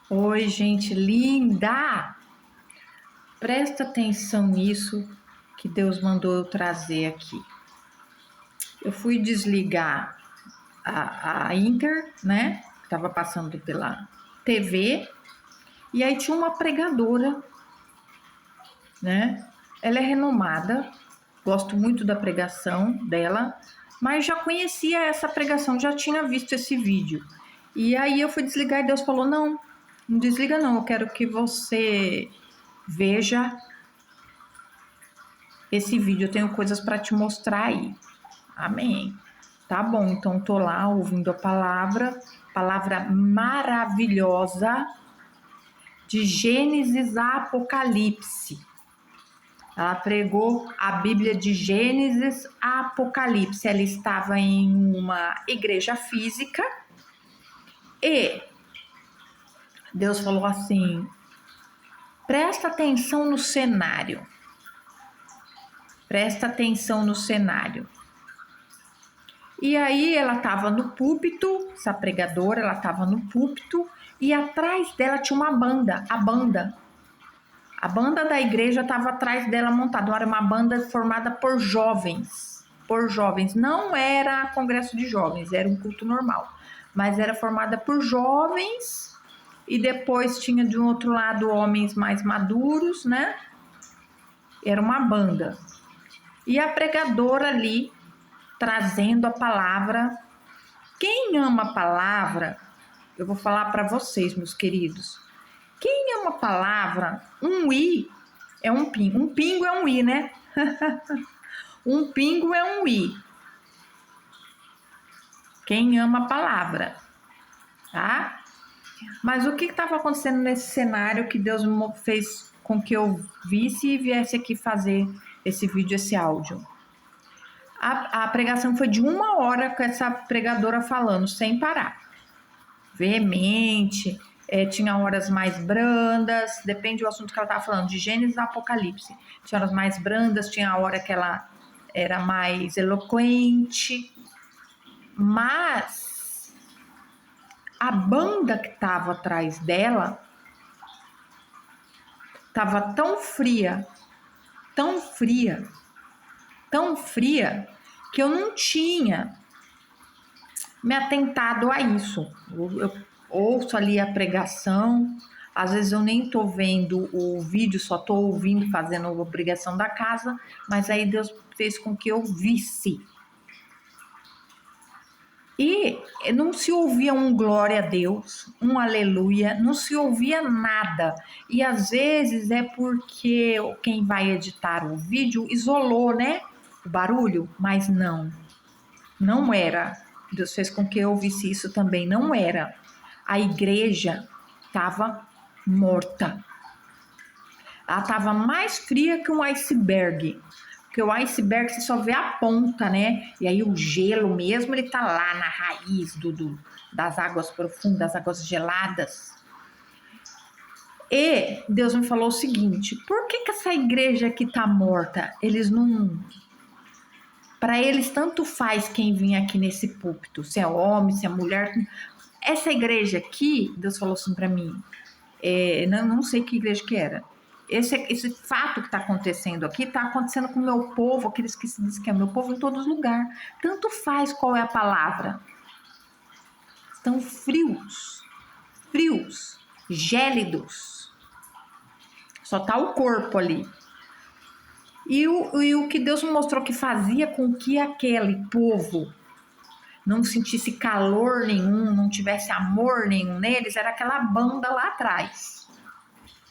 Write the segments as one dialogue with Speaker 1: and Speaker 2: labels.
Speaker 1: Oi, gente linda! Presta atenção nisso que Deus mandou eu trazer aqui. Eu fui desligar a Inter, né? Que tava passando pela TV, e aí tinha uma pregadora, né? Ela é renomada, gosto muito da pregação dela, mas já conhecia essa pregação, já tinha visto esse vídeo. E aí eu fui desligar e Deus falou: não desliga não, eu quero que você veja esse vídeo, eu tenho coisas para te mostrar aí. Amém. Tá bom, então tô lá ouvindo a palavra maravilhosa de Gênesis a Apocalipse. Ela pregou a Bíblia de Gênesis a Apocalipse. Ela estava em uma igreja física e Deus falou assim: presta atenção no cenário. Presta atenção no cenário. E aí ela estava no púlpito, essa pregadora, ela estava no púlpito e atrás dela tinha uma banda, a banda. A banda da igreja estava atrás dela montada, era uma banda formada por jovens. Não era congresso de jovens, era um culto normal, mas era formada por jovens e depois tinha de um outro lado homens mais maduros, né? Era uma banda. E a pregadora ali trazendo a palavra. Quem ama a palavra, eu vou falar para vocês, meus queridos. Quem ama a palavra, um i é um pingo. Um pingo é um i, né? Um pingo é um i. Quem ama a palavra, tá? Mas o que estava acontecendo nesse cenário que Deus fez com que eu visse e viesse aqui fazer esse vídeo, esse áudio? A pregação foi de 1 hora com essa pregadora falando sem parar. Veemente, tinha horas mais brandas, depende do assunto que ela estava falando, de Gênesis a Apocalipse. Tinha horas mais brandas, tinha a hora que ela era mais eloquente, mas a banda que estava atrás dela estava tão fria, tão fria, tão fria, que eu não tinha me atentado a isso. Eu ouço ali a pregação, às vezes eu nem tô vendo o vídeo, só tô ouvindo, fazendo a obrigação da casa, mas aí Deus fez com que eu visse. E não se ouvia um glória a Deus, um aleluia, não se ouvia nada. E às vezes é porque quem vai editar o vídeo isolou, né, o barulho, mas não era. Deus fez com que eu ouvisse isso também, não era. A igreja estava morta. Ela estava mais fria que um iceberg. Porque o iceberg você só vê a ponta, né? E aí o gelo mesmo, ele tá lá na raiz das águas profundas, das águas geladas. E Deus me falou o seguinte: por que essa igreja aqui tá morta? Eles não... Para eles, tanto faz quem vinha aqui nesse púlpito, se é homem, se é mulher. Essa igreja aqui, Deus falou assim para mim, não sei que igreja que era. Esse fato que está acontecendo aqui, está acontecendo com o meu povo, aqueles que se dizem que é meu povo, em todos os lugares. Tanto faz qual é a palavra. Estão frios, gélidos. Só tá o corpo ali. E o que Deus me mostrou que fazia com que aquele povo não sentisse calor nenhum, não tivesse amor nenhum neles, era aquela banda lá atrás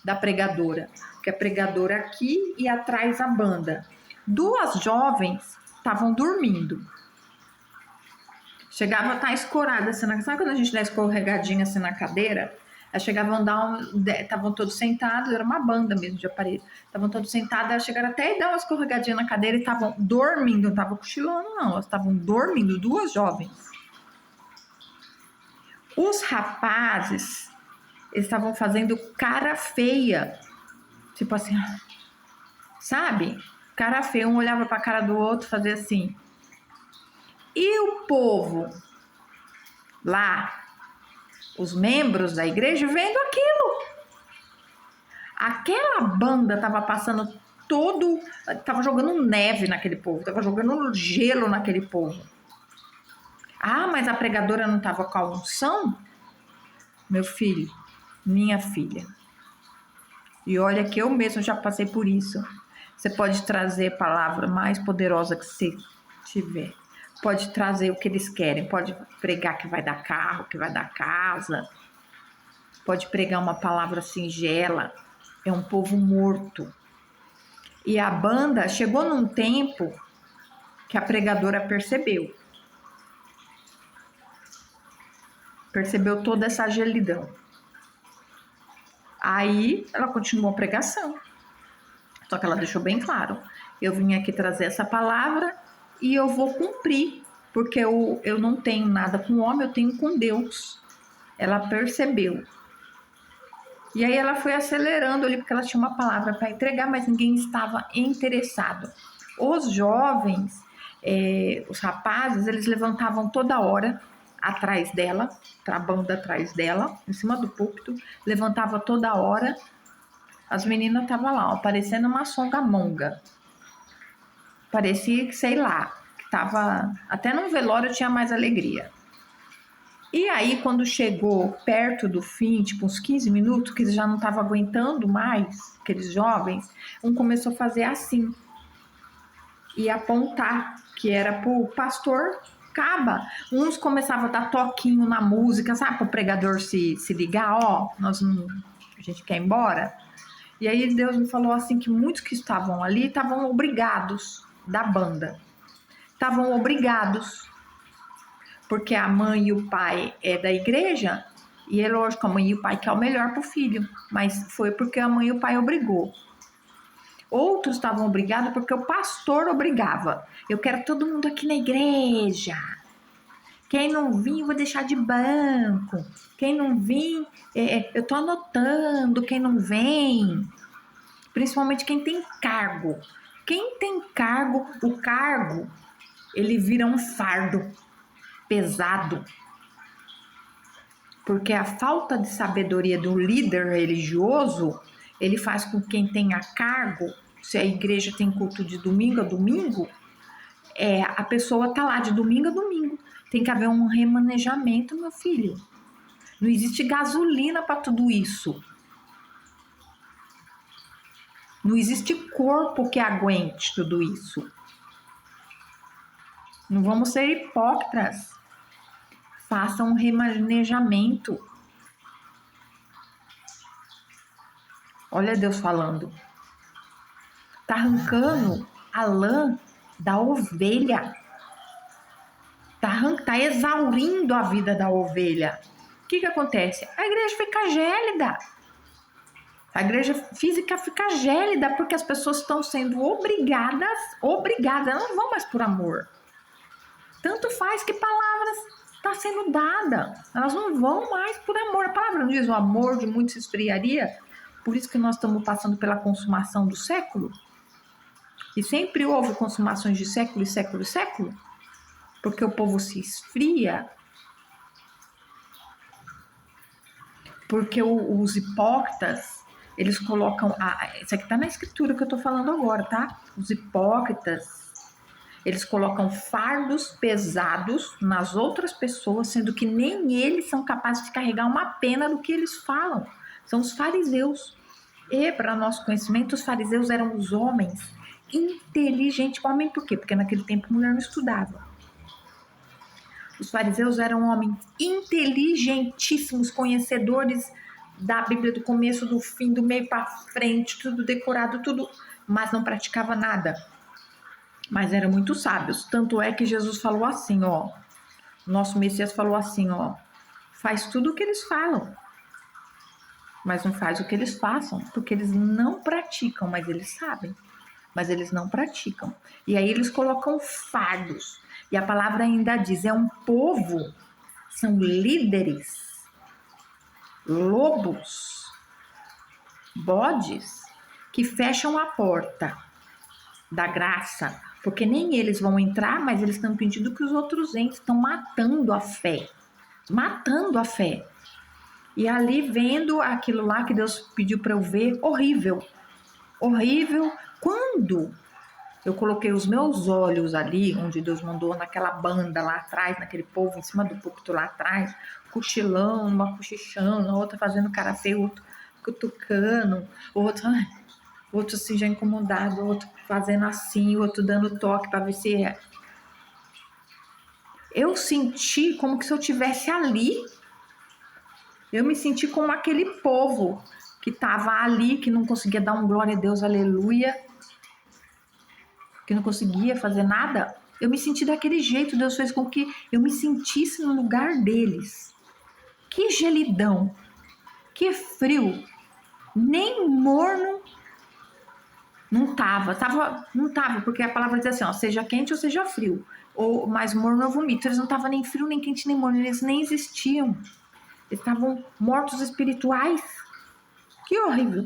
Speaker 1: da pregadora. Que a pregadora aqui e atrás a banda. 2 jovens estavam dormindo. Chegava a estar escorada, assim, sabe quando a gente dá escorregadinha assim na cadeira? Elas chegavam a dar estavam todos sentados, era uma banda mesmo de aparelho. Estavam todos sentados, elas chegaram até a dar uma escorregadinha na cadeira e estavam dormindo, não estavam cochilando não, elas estavam dormindo, 2 jovens. Os rapazes, eles estavam fazendo cara feia, tipo assim, sabe? Cara feia, um olhava para a cara do outro, fazia assim. E o povo lá os membros da igreja vendo aquilo. Aquela banda estava passando estava jogando neve naquele povo, estava jogando gelo naquele povo. Ah, mas a pregadora não estava com a unção? Meu filho, minha filha. E olha que eu mesmo já passei por isso. Você pode trazer a palavra mais poderosa que você tiver. Pode trazer o que eles querem. Pode pregar que vai dar carro, que vai dar casa. Pode pregar uma palavra singela. É um povo morto. E a banda chegou num tempo que a pregadora percebeu. Percebeu toda essa gelidão. Aí ela continuou a pregação. Só que ela deixou bem claro. Eu vim aqui trazer essa palavra e eu vou cumprir. Porque eu não tenho nada com o homem, eu tenho com Deus. Ela percebeu. E aí ela foi acelerando ali, porque ela tinha uma palavra para entregar, mas ninguém estava interessado. Os jovens, os rapazes, eles levantavam toda hora atrás dela, a banda atrás dela, em cima do púlpito, levantava toda hora. As meninas estavam lá, ó, parecendo uma songamonga. Parecia que, sei lá, que tava... Até num velório tinha mais alegria. E aí, quando chegou perto do fim, tipo uns 15 minutos, que eles já não estavam aguentando mais, aqueles jovens, um começou a fazer assim. E apontar, que era pro pastor Caba. Uns começavam a dar toquinho na música, sabe? Para o pregador se ligar, ó, a gente quer ir embora. E aí Deus me falou assim que muitos que estavam ali estavam obrigados da banda. Estavam obrigados. Porque a mãe e o pai é da igreja, e é lógico, a mãe e o pai quer o melhor pro filho, mas foi porque a mãe e o pai obrigou. Outros estavam obrigados porque o pastor obrigava. Eu quero todo mundo aqui na igreja. Quem não vir, eu vou deixar de banco. Quem não vir, eu tô anotando quem não vem. Principalmente quem tem cargo. Quem tem cargo, o cargo, ele vira um fardo pesado, porque a falta de sabedoria do líder religioso, ele faz com que quem tenha cargo, se a igreja tem culto de domingo a domingo, a pessoa tá lá de domingo a domingo, tem que haver um remanejamento, meu filho, não existe gasolina para tudo isso, não existe corpo que aguente tudo isso, não vamos ser hipócritas. Faça um remanejamento. Olha Deus falando. Tá arrancando a lã da ovelha. Tá exaurindo a vida da ovelha. O que acontece? A igreja fica gélida. A igreja física fica gélida porque as pessoas estão sendo obrigadas, não vão mais por amor. Tanto faz que palavras está sendo dada. Elas não vão mais por amor. A palavra não diz o amor de muitos se esfriaria. Por isso que nós estamos passando pela consumação do século. E sempre houve consumações de século e século e século. Porque o povo se esfria. Porque os hipócritas, eles colocam... Isso aqui está na escritura que eu estou falando agora, tá? Os hipócritas... Eles colocam fardos pesados nas outras pessoas, sendo que nem eles são capazes de carregar uma pena do que eles falam. São os fariseus. E, para nosso conhecimento, os fariseus eram os homens inteligentes. Homem por quê? Porque naquele tempo a mulher não estudava. Os fariseus eram homens inteligentíssimos, conhecedores da Bíblia do começo, do fim, do meio para frente, tudo decorado, tudo, mas não praticava nada. Mas eram muito sábios, tanto é que Jesus falou assim, ó, nosso Messias falou assim, ó, faz tudo o que eles falam, mas não faz o que eles façam, porque eles não praticam, mas eles sabem, mas eles não praticam. E aí eles colocam fardos, e a palavra ainda diz, é um povo, são líderes, lobos, bodes, que fecham a porta da graça, porque nem eles vão entrar, mas eles estão pedindo que os outros entrem, estão matando a fé. Matando a fé. E ali vendo aquilo lá que Deus pediu para eu ver, horrível. Horrível. Quando eu coloquei os meus olhos ali, onde Deus mandou, naquela banda lá atrás, naquele povo em cima do púlpito lá atrás, cochilando, uma cochichando, a outra fazendo cara feia, outro cutucando, outro assim já incomodado, outro fazendo assim, outro dando toque para ver se é. Eu senti como que se eu tivesse ali, eu me senti como aquele povo que estava ali, que não conseguia dar um glória a Deus, aleluia, que não conseguia fazer nada. Eu me senti daquele jeito, Deus fez com que eu me sentisse no lugar deles. Que gelidão, que frio, nem morno não tava, porque a palavra diz assim, ó, seja quente ou seja frio, ou mais morno ou vomito. Eles não estavam nem frio, nem quente, nem morno, eles nem existiam. Eles estavam mortos espirituais. Que horrível.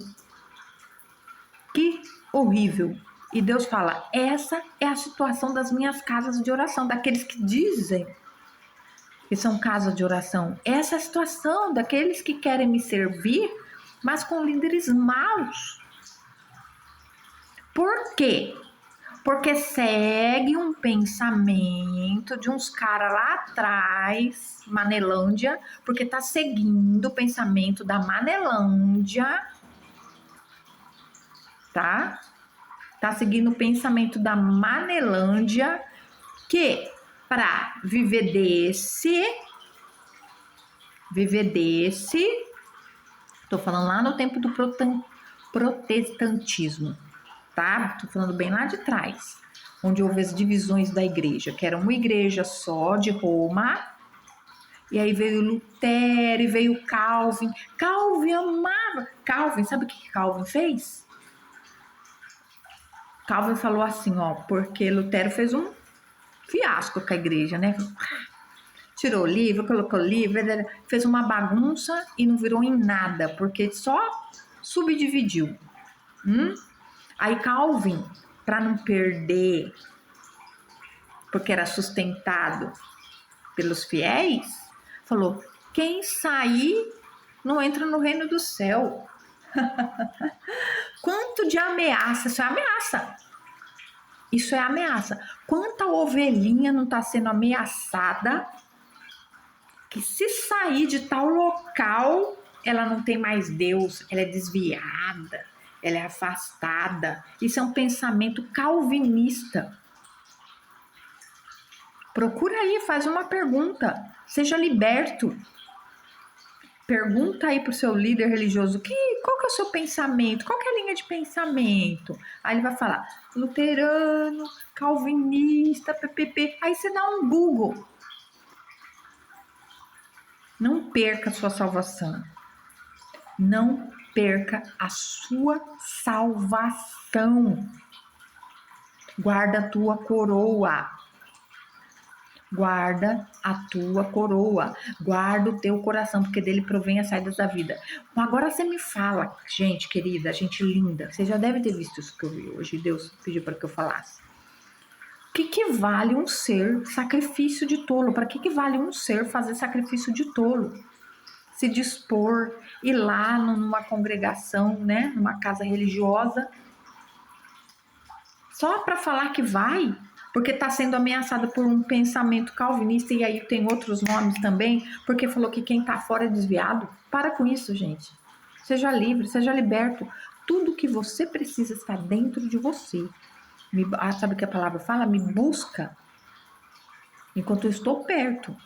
Speaker 1: Que horrível. E Deus fala, essa é a situação das minhas casas de oração, daqueles que dizem que são casas de oração. Essa é a situação daqueles que querem me servir, mas com líderes maus. Por quê? Porque segue um pensamento de uns caras lá atrás, Manelândia, porque tá seguindo o pensamento da Manelândia, tá? Tá seguindo o pensamento da Manelândia, que para viver desse, tô falando lá no tempo do protestantismo, tá? Tô falando bem lá de trás, onde houve as divisões da igreja, que era uma igreja só de Roma, e aí veio Lutero e veio Calvin. Calvin amava. Calvin, sabe o que Calvin fez? Calvin falou assim, ó, porque Lutero fez um fiasco com a igreja, né? Tirou o livro, colocou o livro, fez uma bagunça e não virou em nada, porque só subdividiu. Aí Calvin, para não perder, porque era sustentado pelos fiéis, falou, quem sair não entra no reino do céu. Quanto de ameaça, isso é ameaça. Isso é ameaça. Quanta ovelhinha não está sendo ameaçada que se sair de tal local, ela não tem mais Deus, ela é desviada, ela é afastada. Isso é um pensamento calvinista. Procura aí, faz uma pergunta, seja liberto. Pergunta aí pro seu líder religioso, qual que é o seu pensamento? Qual que é a linha de pensamento? Aí ele vai falar, luterano, calvinista, ppp. Aí você dá um Google. Não perca a sua salvação. Não perca a sua salvação. Guarda a tua coroa. Guarda a tua coroa, guarda o teu coração, porque dele provém as saídas da vida. Agora você me fala, gente querida, gente linda, você já deve ter visto isso que eu vi hoje, Deus pediu para que eu falasse. O que vale um ser sacrifício de tolo? Para que vale um ser fazer sacrifício de tolo? Se dispor, ir lá numa congregação, né, numa casa religiosa, só para falar que vai? Porque está sendo ameaçada por um pensamento calvinista, e aí tem outros nomes também, porque falou que quem está fora é desviado. Para com isso, gente. Seja livre, seja liberto. Tudo que você precisa está dentro de você. Sabe o que a palavra fala? Me busca enquanto eu estou perto.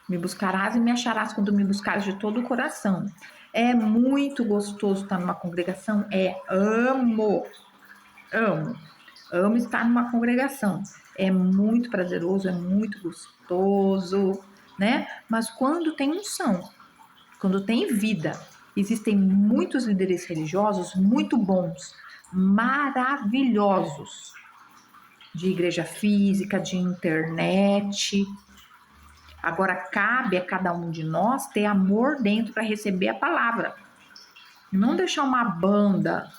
Speaker 1: Me buscarás e me acharás quando me buscares de todo o coração. É muito gostoso estar numa congregação. Amo estar numa congregação. É muito prazeroso, é muito gostoso, né? Mas quando tem unção, quando tem vida, existem muitos líderes religiosos muito bons, maravilhosos, de igreja física, de internet. Agora cabe a cada um de nós ter amor dentro para receber a palavra. Não deixar uma banda.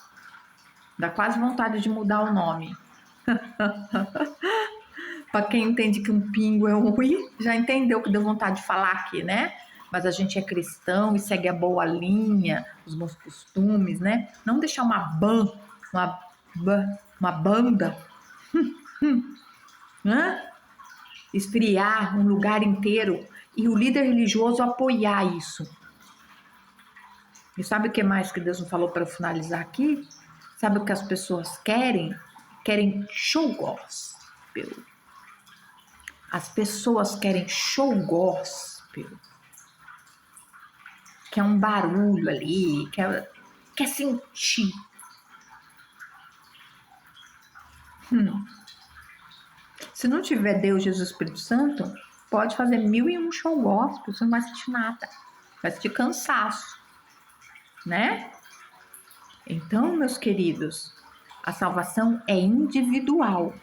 Speaker 1: Dá quase vontade de mudar o nome. Para quem entende que um pingo é um ui, já entendeu que deu vontade de falar aqui, né? mas a gente é cristão e segue a boa linha, os bons costumes, né? Não deixar uma banda, né? Esfriar um lugar inteiro e o líder religioso apoiar isso. E sabe o que mais que Deus me falou para eu finalizar aqui? Sabe o que as pessoas querem? Querem show gospel. As pessoas querem show gospel. Quer um barulho ali, quer sentir. Se não tiver Deus, Jesus, Espírito Santo, pode fazer 1001 show gospel, você não vai sentir nada. Vai sentir cansaço, né? Então, meus queridos, a salvação é individual,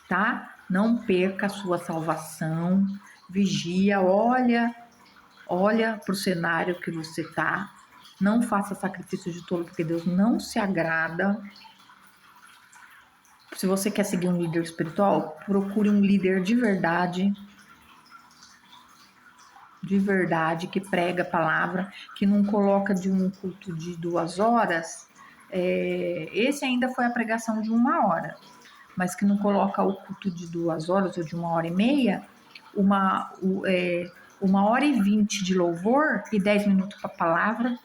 Speaker 1: tá? Não perca a sua salvação, vigia, olha para o cenário que você tá, não faça sacrifício de tolo, porque Deus não se agrada. Se você quer seguir um líder espiritual, procure um líder de verdade, que prega a palavra, que não coloca de um culto de 2 horas. Esse ainda foi a pregação de 1 hora, mas que não coloca o culto de 2 horas ou de 1h30, 1h20 de louvor e 10 minutos para a palavra,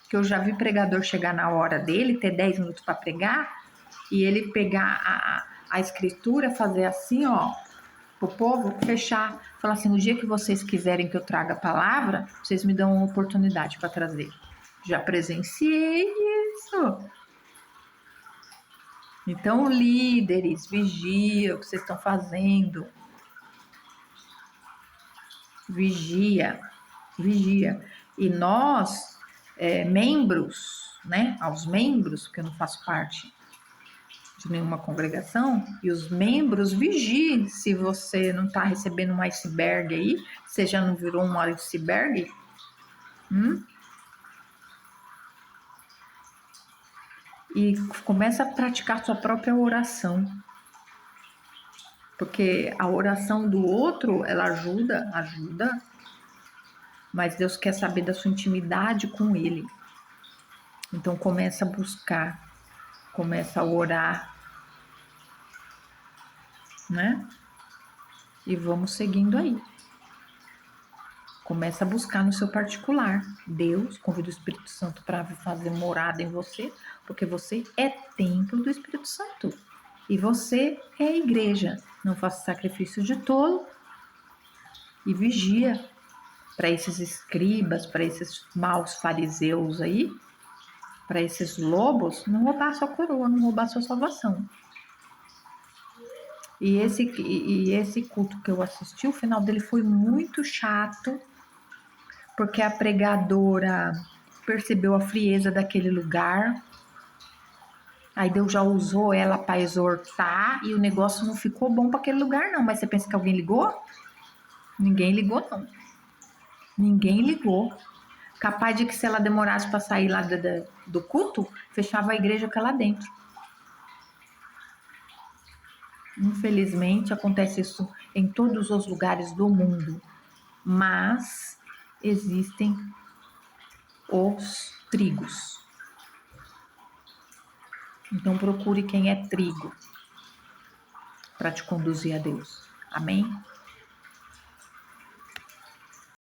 Speaker 1: que eu já vi pregador chegar na hora dele, ter 10 minutos para pregar, e ele pegar a escritura, fazer assim, ó, pro povo, fechar, falar assim, no dia que vocês quiserem que eu traga a palavra, vocês me dão uma oportunidade para trazer. Já presenciei isso. Então, líderes, vigia o que vocês estão fazendo. Vigia. E nós, membros, né, aos membros, porque eu não faço parte de nenhuma congregação, e os membros, vigiem se você não está recebendo um iceberg aí, você já não virou um iceberg? E começa a praticar sua própria oração. Porque a oração do outro, ela ajuda, mas Deus quer saber da sua intimidade com Ele. Então começa a buscar, começa a orar, né? E vamos seguindo aí. Começa a buscar no seu particular. Deus, convida o Espírito Santo para fazer morada em você, porque você é templo do Espírito Santo. E você é a igreja. Não faça sacrifício de tolo e vigia para esses escribas, para esses maus fariseus aí, para esses lobos, não roubar sua coroa, não roubar sua salvação. E esse culto que eu assisti, o final dele foi muito chato, porque a pregadora percebeu a frieza daquele lugar. Aí Deus já usou ela para exortar e o negócio não ficou bom para aquele lugar, não. Mas você pensa que alguém ligou? Ninguém ligou, não. Ninguém ligou. Capaz de que se ela demorasse para sair lá do culto, fechava a igreja que é lá dentro. Infelizmente, acontece isso em todos os lugares do mundo. Mas existem os trigos. Então procure quem é trigo para te conduzir a Deus. Amém?